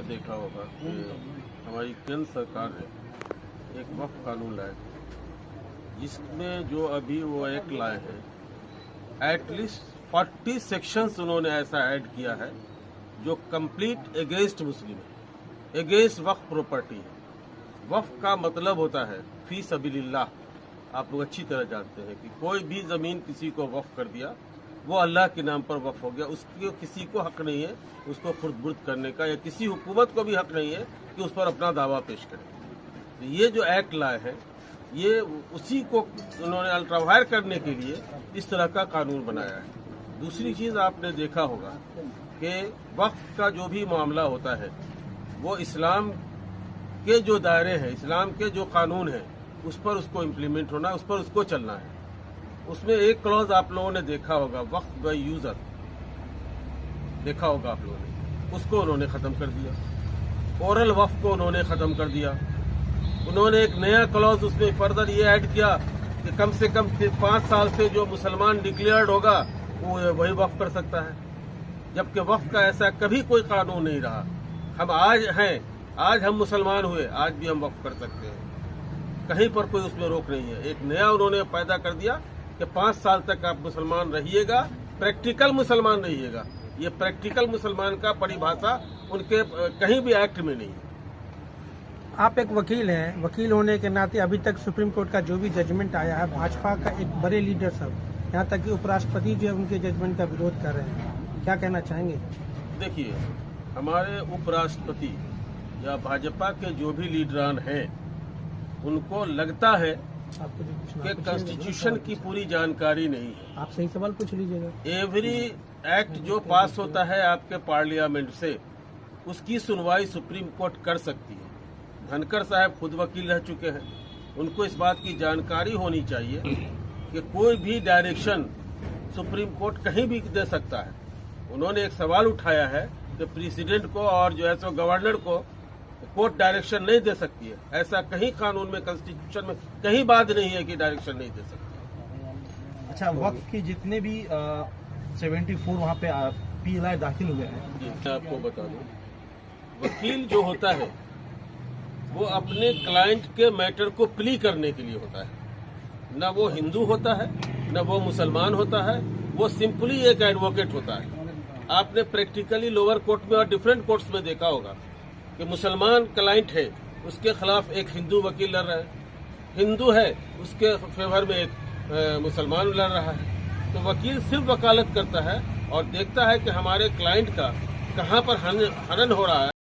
देखा होगा कि हमारी केंद्र सरकार ने एक वक्फ कानून लाया, जिसमें जो अभी वो एक्ट लाए हैं, एटलीस्ट 40 सेक्शंस उन्होंने ऐसा ऐड किया है जो कंप्लीट अगेंस्ट मुस्लिम है, अगेंस्ट वक्फ प्रॉपर्टी है। वक्फ का मतलब होता है फी सबीलिल्लाह। आप लोग अच्छी तरह जानते हैं कि कोई भी जमीन किसी को वक्फ कर दिया, वो अल्लाह के नाम पर वक्फ हो गया। उसकी किसी को हक नहीं है उसको खुर्द-बुर्द करने का, या किसी हुकूमत को भी हक नहीं है कि उस पर अपना दावा पेश करे। तो ये जो एक्ट लाए हैं, ये उसी को उन्होंने अल्ट्रावायर करने के लिए इस तरह का कानून बनाया है। दूसरी चीज़ आपने देखा होगा कि वक्फ का जो भी मामला होता है, वो इस्लाम के जो दायरे हैं, इस्लाम के जो कानून हैं, उस पर उसको इम्प्लीमेंट होना है, उस पर उसको चलना है। उसमें एक क्लॉज आप लोगों ने देखा होगा, वक्फ बाय यूजर, देखा होगा आप लोगों ने, उसको उन्होंने ख़त्म कर दिया। ओरल वक्फ को उन्होंने ख़त्म कर दिया। उन्होंने एक नया क्लॉज उसमें फर्दर ये ऐड किया कि कम से कम 5 साल से जो मुसलमान डिक्लेयर्ड होगा वो वही वक्फ कर सकता है, जबकि वक्फ का ऐसा कभी कोई कानून नहीं रहा। हम आज हैं, आज हम मुसलमान हुए, आज भी हम वक्फ कर सकते हैं, कहीं पर कोई उसमें रोक नहीं है। एक नया उन्होंने पैदा कर दिया कि 5 साल तक आप मुसलमान रहिएगा, प्रैक्टिकल मुसलमान रहिएगा। ये प्रैक्टिकल मुसलमान का परिभाषा उनके कहीं भी एक्ट में नहीं है। आप एक वकील हैं, वकील होने के नाते अभी तक सुप्रीम कोर्ट का जो भी जजमेंट आया है, भाजपा का एक बड़े लीडर सब, यहाँ तक कि उपराष्ट्रपति जो है उनके जजमेंट का विरोध कर रहे हैं, क्या कहना चाहेंगे? देखिए, हमारे उपराष्ट्रपति या भाजपा के जो भी लीडरान हैं, उनको लगता है कि कॉन्स्टिट्यूशन की पूरी जानकारी नहीं है। आप सही सवाल पूछ लीजिएगा। एवरी एक्ट जो पास होता है आपके पार्लियामेंट से, उसकी सुनवाई सुप्रीम कोर्ट कर सकती है। धनखड़ साहब खुद वकील रह चुके हैं, उनको इस बात की जानकारी होनी चाहिए कि कोई भी डायरेक्शन सुप्रीम कोर्ट कहीं भी दे सकता है। उन्होंने एक सवाल उठाया है कि प्रेसिडेंट को और जो है सो गवर्नर को कोर्ट डायरेक्शन नहीं दे सकती है। ऐसा कहीं कानून में, कॉन्स्टिट्यूशन में कहीं बात नहीं है कि डायरेक्शन नहीं दे सकती। अच्छा, वक्त के जितने भी 74 वहाँ पे PLI दाखिल हुए हैं, जी मैं आपको बता दूं, वकील जो होता है वो अपने क्लाइंट के मैटर को प्ली करने के लिए होता है। न वो हिंदू होता है, न वो मुसलमान होता है, वो सिंपली एक एडवोकेट होता है। आपने प्रैक्टिकली लोअर कोर्ट में और डिफरेंट कोर्ट्स में देखा होगा कि मुसलमान क्लाइंट है, उसके खिलाफ एक हिंदू वकील लड़ रहा है, हिंदू है उसके फेवर में एक मुसलमान लड़ रहा है। तो वकील सिर्फ वकालत करता है और देखता है कि हमारे क्लाइंट का कहाँ पर हनन हो रहा है।